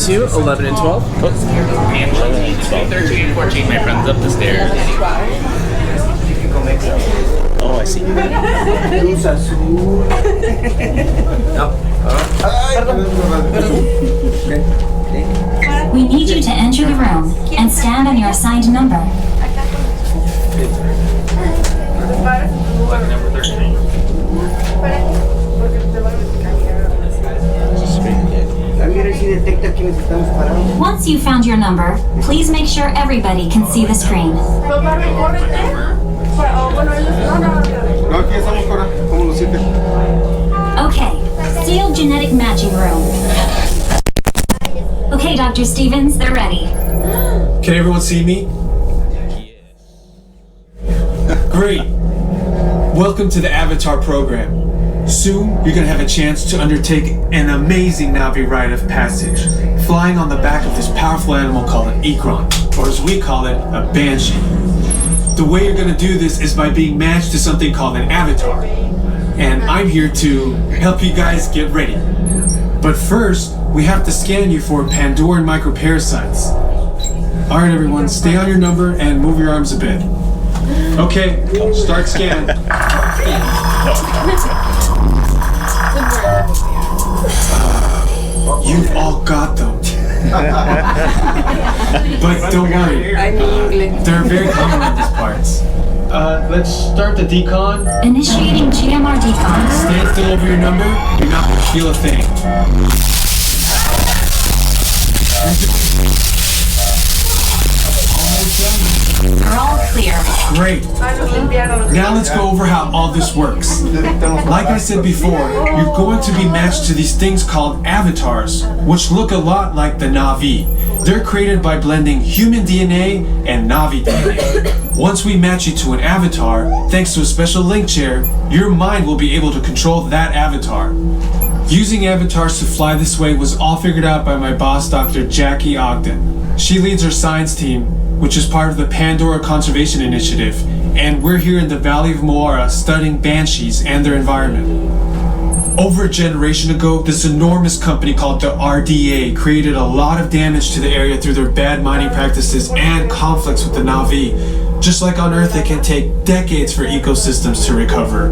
2, 11, and 12. And 13 and 14, my friends up the stairs. Oh, I see. We need you to enter the room and stand on your assigned number. Number 13. Once you've found your number, please make sure everybody can see the screen. Okay, sealed genetic matching room. Okay, Dr. Stevens, they're ready. Can everyone see me? Great. Welcome to the Avatar program. Soon, you're going to have a chance to undertake an amazing Navi rite of passage, flying on the back of this powerful animal called an Ikron, or as we call it, a Banshee. The way you're going to do this is by being matched to something called an avatar. And I'm here to help you guys get ready. But first, we have to scan you for Pandora Microparasites. Alright everyone, stay on your number and move your arms a bit. Okay, start scanning. You've all got them. But don't worry, they're very common in these parts. Let's start the decon. Initiating GMR decon. Stand still over your number, you're not going to feel a thing. We're all clear. Great. Now let's go over how all this works. Like I said before, you're going to be matched to these things called avatars, which look a lot like the Navi. They're created by blending human DNA and Navi DNA. Once we match you to an avatar, thanks to a special link chair, your mind will be able to control that avatar. Using avatars to fly this way was all figured out by my boss, Dr. Jackie Ogden. She leads our science team, which is part of the Pandora Conservation Initiative, and we're here in the Valley of Moara studying banshees and their environment. Over a generation ago, this enormous company called the RDA created a lot of damage to the area through their bad mining practices and conflicts with the Navi. Just like on Earth, it can take decades for ecosystems to recover.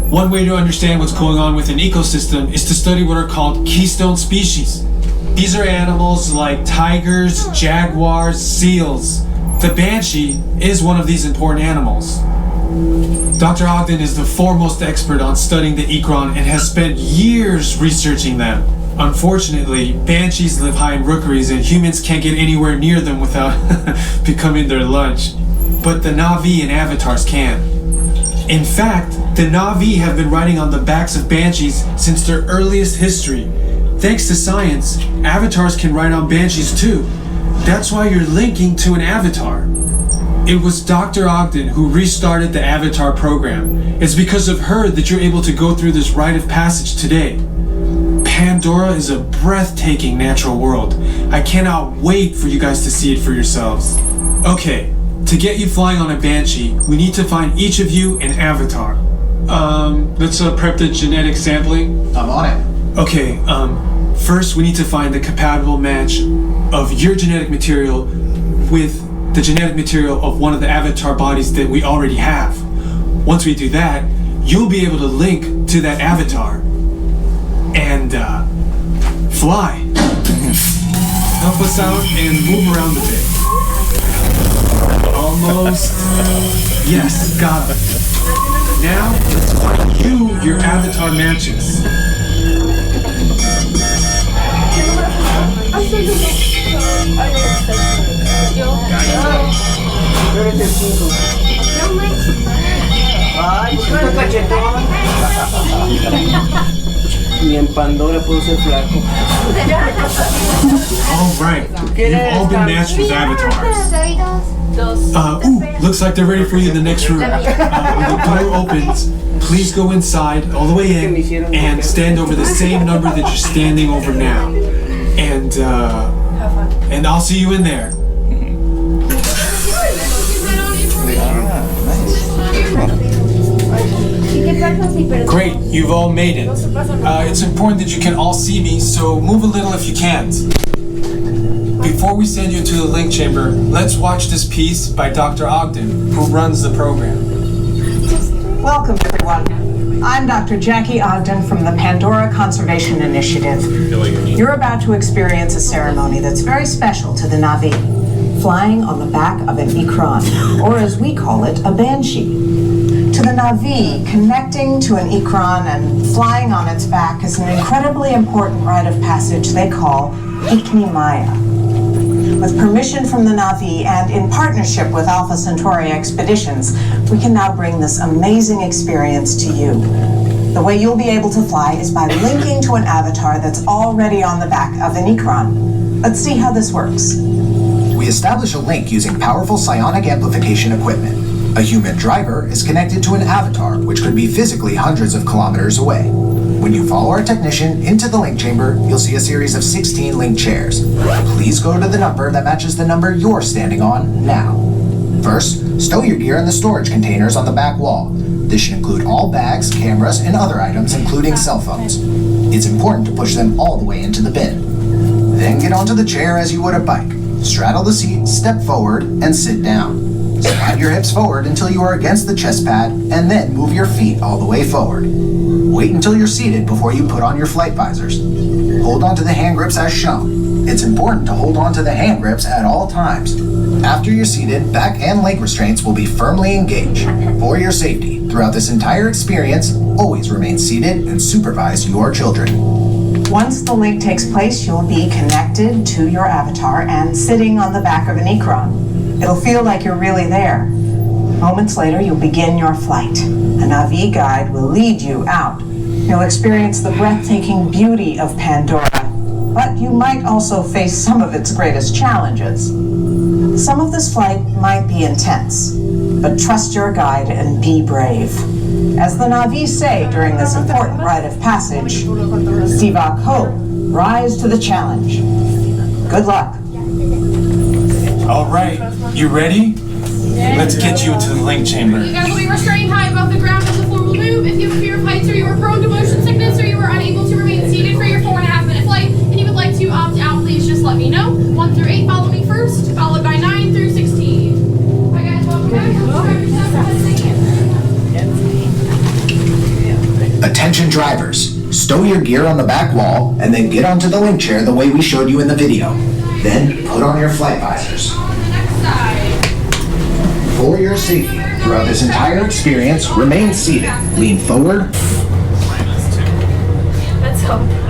One way to understand what's going on with an ecosystem is to study what are called Keystone Species. These are animals like tigers, jaguars, seals. The banshee is one of these important animals. Dr. Ogden is the foremost expert on studying the Ikron and has spent years researching them. Unfortunately, banshees live high in rookeries and humans can't get anywhere near them without becoming their lunch. But the Navi and avatars can. In fact, the Navi have been riding on the backs of banshees since their earliest history. Thanks to science, avatars can ride on banshees too. That's why you're linking to an avatar. It was Dr. Ogden who restarted the Avatar program. It's because of her that you're able to go through this rite of passage today. Pandora is a breathtaking natural world. I cannot wait for you guys to see it for yourselves. Okay, to get you flying on a Banshee, we need to find each of you an avatar. Let's prep the genetic sampling. I'm on it. Okay, first we need to find the compatible match of your genetic material with the genetic material of one of the avatar bodies that we already have. Once we do that, you'll be able to link to that avatar and fly. Help us out and move around a bit. Almost. Yes, got it. Now, let's find you your avatar matches. Ni en Pandora puedo ser flaco. Alright, you've all been matched with avatars. Looks like they're ready for you in the next room. When the door opens, please go inside all the way in and stand over the same number that you're standing over now. And I'll see you in there. Great, you've all made it. It's important that you can all see me, so move a little if you can't. Before we send you to the link chamber, let's watch this piece by Dr. Ogden, who runs the program. Welcome, everyone. I'm Dr. Jackie Ogden from the Pandora Conservation Initiative. You're about to experience a ceremony that's very special to the Na'vi, flying on the back of an ikran, or as we call it, a banshee. To the Na'vi, connecting to an ikran and flying on its back is an incredibly important rite of passage they call Ikni Maya. With permission from the Na'vi and in partnership with Alpha Centauri Expeditions, we can now bring this amazing experience to you. The way you'll be able to fly is by linking to an avatar that's already on the back of an ikran. Let's see how this works. We establish a link using powerful psionic amplification equipment. A human driver is connected to an avatar, which could be physically hundreds of kilometers away. When you follow our technician into the link chamber, you'll see a series of 16 link chairs. Please go to the number that matches the number you're standing on now. First, stow your gear in the storage containers on the back wall. This should include all bags, cameras, and other items, including cell phones. It's important to push them all the way into the bin. Then get onto the chair as you would a bike. Straddle the seat, step forward, and sit down. Slide your hips forward until you are against the chest pad, and then move your feet all the way forward. Wait until you're seated before you put on your flight visors. Hold on to the hand grips as shown. It's important to hold on to the hand grips at all times. After you're seated, back and leg restraints will be firmly engaged. For your safety, throughout this entire experience, always remain seated and supervise your children. Once the link takes place, you'll be connected to your avatar and sitting on the back of an ikran. It'll feel like you're really there. Moments later, you'll begin your flight. A Na'vi guide will lead you out. You'll experience the breathtaking beauty of Pandora, but you might also face some of its greatest challenges. Some of this flight might be intense, but trust your guide and be brave. As the Na'vi say during this important rite of passage, Sivak Ho, rise to the challenge. Good luck. All right, you ready? Let's get you into the link chamber. You guys will be restrained high above the ground as the floor will move. If you have fear of heights or you are prone to motion sickness or you are unable to remain seated for your 4.5-minute flight and you would like to opt out, please just let me know. 1 through 8 follow me first, followed by 9 through 16. Hi guys, welcome back. Attention drivers, stow your gear on the back wall and then get onto the link chair the way we showed you in the video. Then put on your flight visors. On the next side. For your safety, throughout this entire experience, remain seated, lean forward. Let's hope.